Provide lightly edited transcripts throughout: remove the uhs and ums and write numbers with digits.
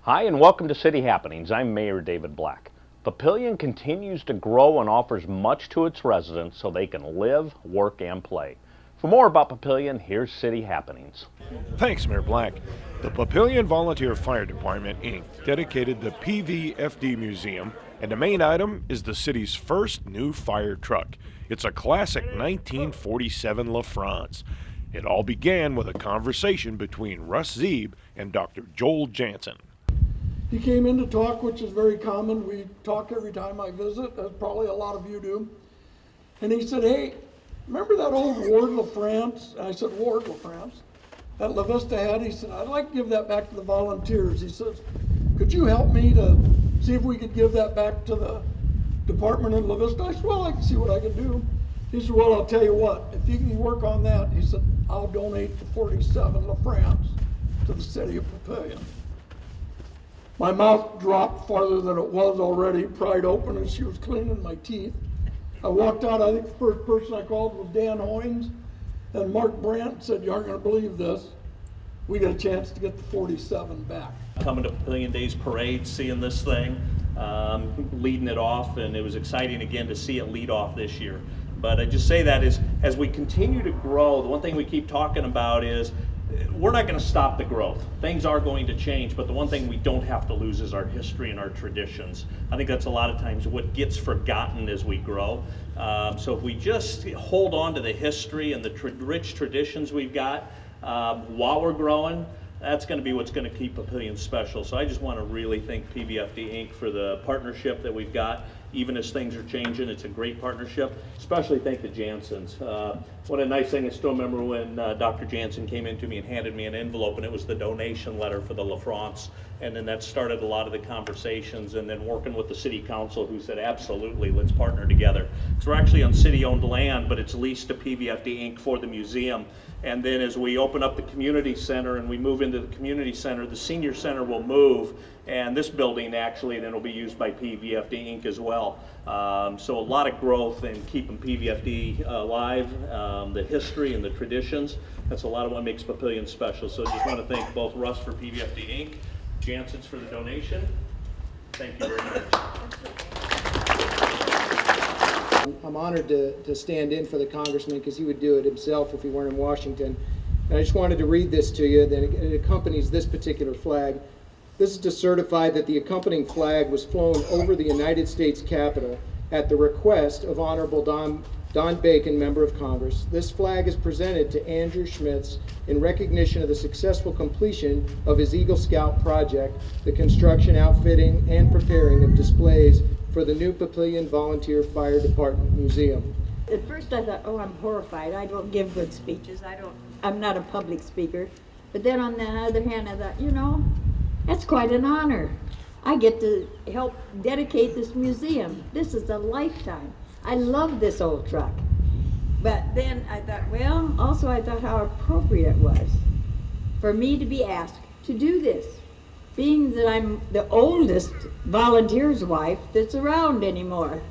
Hi and welcome to City Happenings. I'm Mayor David Black. Papillion continues to grow and offers much to its residents so they can live, work, and play. For more about Papillion, here's City Happenings. Thanks, Mayor Black. The Papillion Volunteer Fire Department, Inc. dedicated the PVFD Museum, and the main item is the city's first new fire truck. It's a classic 1947 LaFrance. It all began with a conversation between Russ Zeeb and Dr. Joel Jansen. He came in to talk, which is very common. We talk every time I visit, as probably a lot of you do. And he said, hey, remember that old Ward LaFrance? And I said, Ward LaFrance? That La Vista had? He said, I'd like to give that back to the volunteers. He says, could you help me to see if we could give that back to the department in La Vista? I said, well, I can see what I can do. He said, well, I'll tell you what, if you can work on that, he said, I'll donate the 47 LaFrance to the city of Papillion. My mouth dropped farther than it was already, pried open as she was cleaning my teeth. I walked out. I think the first person I called was Dan Hoynes, and Mark Brandt said, you aren't going to believe this. We got a chance to get the 47 back. Coming to Papillion Days Parade, seeing this thing, leading it off, and it was exciting again to see it lead off this year. But I just say that is, as we continue to grow, the one thing we keep talking about is we're not going to stop the growth. Things are going to change, but the one thing we don't have to lose is our history and our traditions. I think that's a lot of times what gets forgotten as we grow. So if we just hold on to the history and the rich traditions we've got while we're growing, that's going to be what's going to keep Papillion special. So I just want to really thank PVFD Inc. for the partnership that we've got. Even as things are changing, it's a great partnership. Especially thank the Jansens. What a nice thing. I still remember when Dr. Jansen came into me and handed me an envelope, and it was the donation letter for the LaFrance. And then that started a lot of the conversations, and then working with the city council, who said, absolutely, let's partner together. Because we're actually on city-owned land, but it's leased to PVFD Inc. for the museum. And then as we open up the community center and we move into the community center, the senior center will move, and this building actually then will be used by PVFD Inc. as well. So a lot of growth in keeping PVFD alive, the history and the traditions. That's a lot of what makes Papillion special. So just want to thank both Russ for PVFD Inc., Jansen's for the donation. Thank you very much. I'm honored to stand in for the congressman because he would do it himself if he weren't in Washington. And I just wanted to read this to you. Then it accompanies this particular flag. This is to certify that the accompanying flag was flown over the United States Capitol at the request of Honorable Don Bacon, Member of Congress. This flag is presented to Andrew Schmitz in recognition of the successful completion of his Eagle Scout project, the construction, outfitting, and preparing of displays for the new Papillion Volunteer Fire Department Museum. At first I thought, oh, I'm horrified. I don't give good speeches. I'm not a public speaker. But then on the other hand, I thought, you know, that's quite an honor. I get to help dedicate this museum. This is a lifetime. I love this old truck. But then I thought, well, also I thought how appropriate it was for me to be asked to do this, being that I'm the oldest volunteer's wife that's around anymore.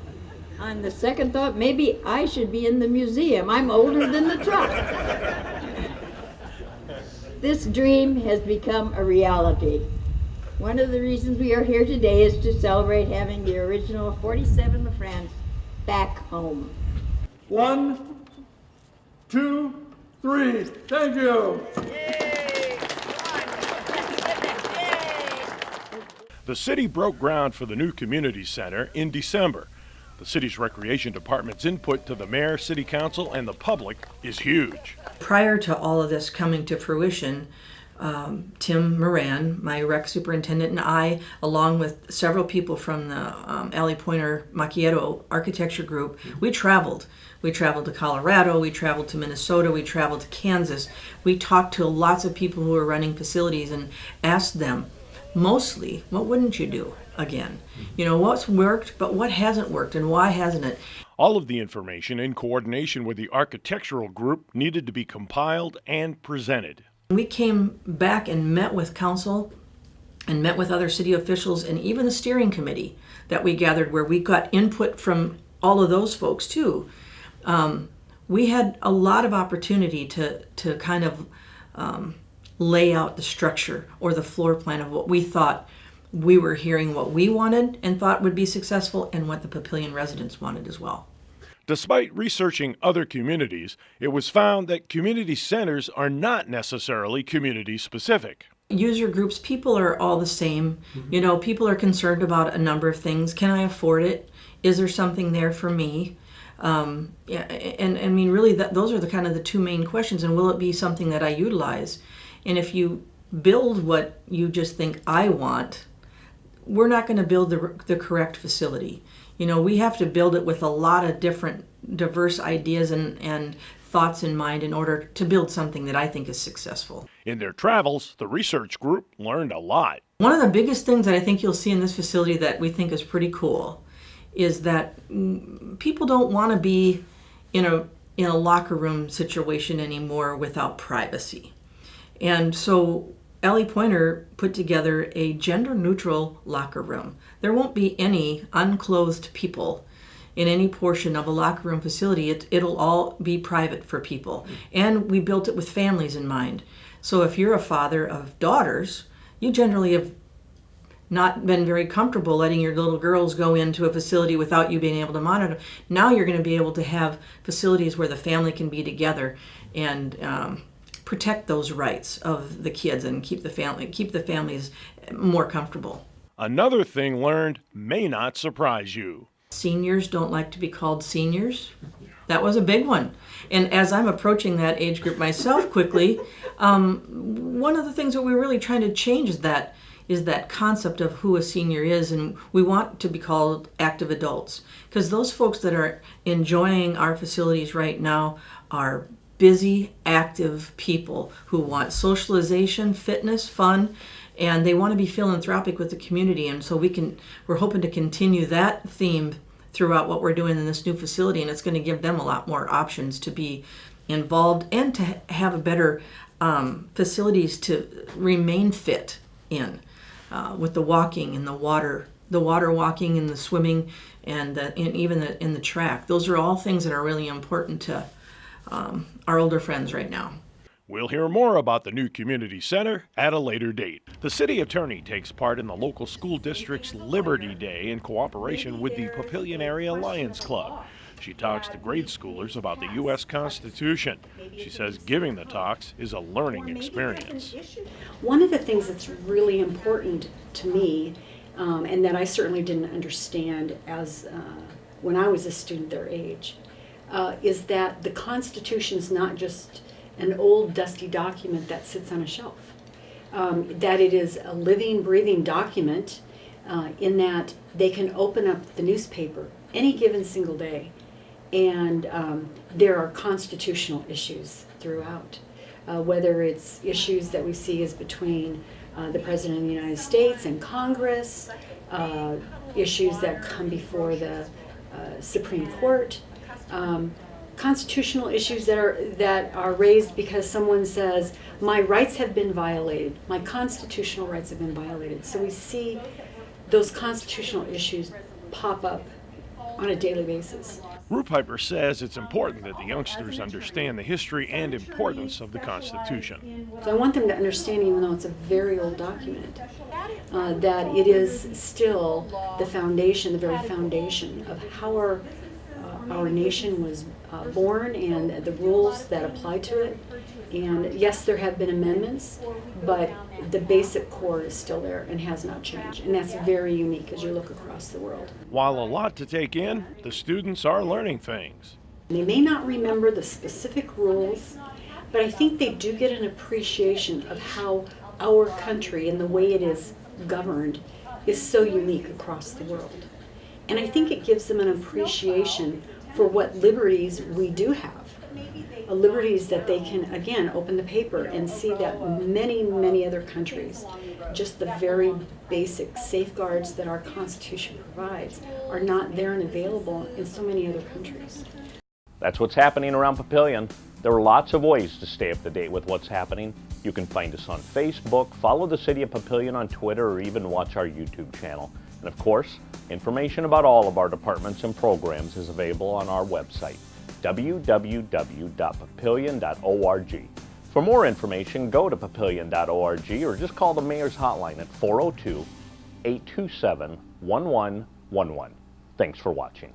On the second thought, maybe I should be in the museum. I'm older than the truck. This dream has become a reality. One of the reasons we are here today is to celebrate having the original 47 LaFrance back home. 1, 2, 3. Thank you. The city broke ground for the new community center in December. The city's recreation department's input to the mayor, city council, and the public is huge. Prior to all of this coming to fruition, Tim Moran, my rec superintendent, and I, along with several people from the Alley Pointer Macchiato architecture group, we traveled. We traveled to Colorado, we traveled to Minnesota, we traveled to Kansas. We talked to lots of people who were running facilities and asked them, mostly, what wouldn't you do again? You know, what's worked, but what hasn't worked, and why hasn't it? All of the information in coordination with the architectural group needed to be compiled and presented. We came back and met with council and met with other city officials and even the steering committee that we gathered, where we got input from all of those folks too. We had a lot of opportunity to kind of lay out the structure or the floor plan of what we thought we were hearing what we wanted and thought would be successful and what the Papillion residents wanted as well. Despite researching other communities, it was found that community centers are not necessarily community specific. User groups, people are all the same. You know, people are concerned about a number of things. Can I afford it? Is there something there for me? Yeah, and I mean, really, those are the kind of the two main questions. And will it be something that I utilize? And if you build what you just think I want, we're not going to build the correct facility. You know, we have to build it with a lot of different diverse ideas and thoughts in mind in order to build something that I think is successful. In their travels, the research group learned a lot. One of the biggest things that I think you'll see in this facility that we think is pretty cool is that people don't want to be in a locker room situation anymore without privacy. And so Allie Pointer put together a gender-neutral locker room. There won't be any unclothed people in any portion of a locker room facility. It'll all be private for people. And we built it with families in mind. So if you're a father of daughters, you generally have not been very comfortable letting your little girls go into a facility without you being able to monitor. Now you're going to be able to have facilities where the family can be together and protect those rights of the kids and keep the families more comfortable. Another thing learned may not surprise you. Seniors don't like to be called seniors. That was a big one. And as I'm approaching that age group myself quickly, one of the things that we're really trying to change is that concept of who a senior is, and we want to be called active adults, because those folks that are enjoying our facilities right now are busy, active people who want socialization, fitness, fun, and they want to be philanthropic with the community. And so we're hoping to continue that theme throughout what we're doing in this new facility, and it's going to give them a lot more options to be involved and to have a better facilities to remain fit in, with the walking and the water walking and the swimming and even in the track. Those are all things that are really important to our older friends right now. We'll hear more about the new community center at a later date. The city attorney takes part in the local school district's Liberty Day in cooperation with the Papillion Area Lions Club. She talks to grade schoolers about the U.S. Constitution. She says giving the talks is a learning experience. One of the things that's really important to me, and that I certainly didn't understand as when I was a student their age, is that the Constitution is not just an old dusty document that sits on a shelf. That it is a living, breathing document in that they can open up the newspaper any given single day, and there are constitutional issues throughout. Whether it's issues that we see as between the President of the United States and Congress, issues that come before the Supreme Court, constitutional issues that are raised because someone says, my rights have been violated, my constitutional rights have been violated. So we see those constitutional issues pop up on a daily basis. Ruth Piper says it's important that the youngsters understand the history and importance of the Constitution. So I want them to understand, even though it's a very old document, that it is still the foundation, the very foundation of how our nation was born and the rules that apply to it. And yes, there have been amendments, but the basic core is still there and has not changed. And that's very unique as you look across the world. While a lot to take in, the students are learning things. They may not remember the specific rules, but I think they do get an appreciation of how our country and the way it is governed is so unique across the world. And I think it gives them an appreciation for what liberties we do have. Liberties that they can, again, open the paper and see that many, many other countries, just the very basic safeguards that our Constitution provides, are not there and available in so many other countries. That's what's happening around Papillion. There are lots of ways to stay up to date with what's happening. You can find us on Facebook, follow the City of Papillion on Twitter, or even watch our YouTube channel. And of course, information about all of our departments and programs is available on our website, www.papillion.org. For more information, go to papillion.org or just call the Mayor's Hotline at 827-1111. Thanks for watching.